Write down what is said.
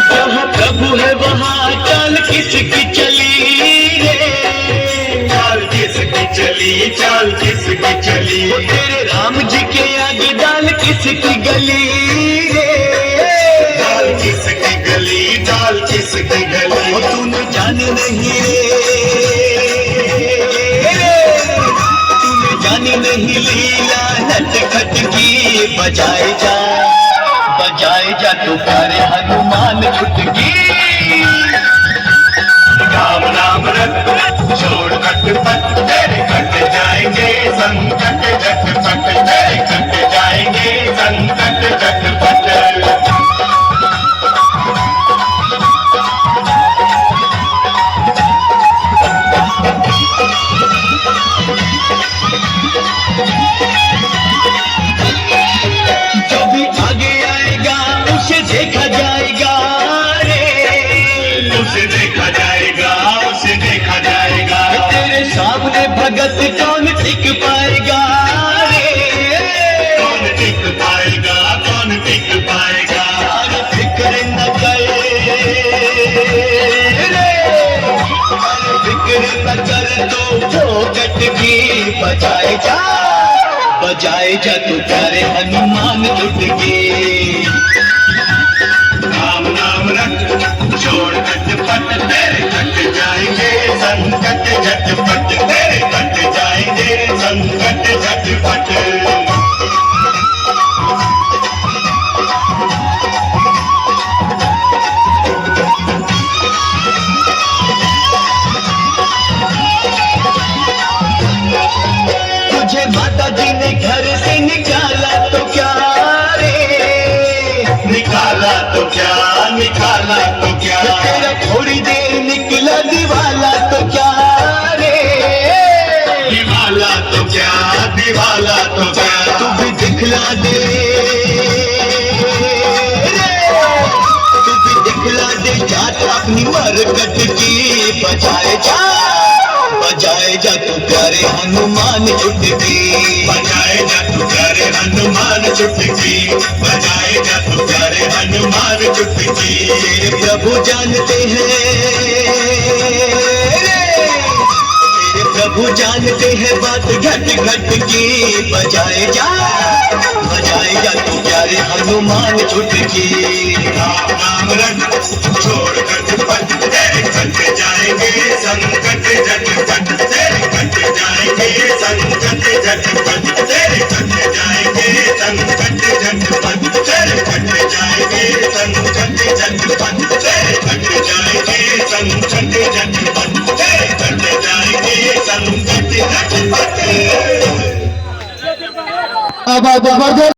जहाँ प्रभु है वहाँ चाल किसकी चली रे, चाल किसकी चली, चाल किसकी चली। तेरे राम जी के आगे दाल किसकी गली रे, दाल किसकी गली, दाल किसकी गली। वो तूने जानी नहीं तूने जानी नहीं लीला नटखट की। बजाए जा तू प्यारे हनुमान छुटकी। राम नाम रख छोड़ खटपट, तेरे कट जाएंगे संकट झटपट, तेरे कट जाएंगे संकट झटपट। जो भी आगे आएगा उसे देखा जाएगा रे, उसे देखा जाएगा, उसे देखा जाएगा। तेरे सामने भगत कौन टिक पाएगा रे, कौन टिक पाएगा, कौन टिक पाएगा। अरे फिक्र न करे रे, अरे फिक्र न कर तो फोकट की। बजाए जा तू प्यारे हनुमान छुटकी। राम नाम रख छोड़ खटपट, तेरे कट जाएंगे संकट झटपट, तेरे कट जाएंगे संकट झटपट। तुझे माता जी ने घर से निकाला तो क्या रे, निकाला तो क्या, निकाला तो क्या। तेरा थोड़ी देर निकला दिवाला तो क्या रे, दिवाला तो क्या, दिवाला तो क्या। तू भी दिखला दे तू भी दिखला दे जात अपनी मरकट की। बजाए जा तू प्यारे हनुमान छुटकी। बजाए जा तू प्यारे हनुमान छुटकी, बजाए जा तू प्यारे हनुमान छुटकी। तेरे प्रभु जानते हैं तेरे प्रभु जानते हैं बात घट घट की। बजाए जा तू प्यारे हनुमान छुटकी। राम नाम रख छोड़ खटपट, तेरे कट जाएंगे संकट झटपट, तेरे कट जाएंगे संकट झटपट, तेरे कट जाएंगे संकट झटपट, तेरे कट जाएंगे संकट झटपट, तेरे कट जाएंगे संकट झटपट, तेरे कट जाएंगे संकट झटपट। अब जबरदस्त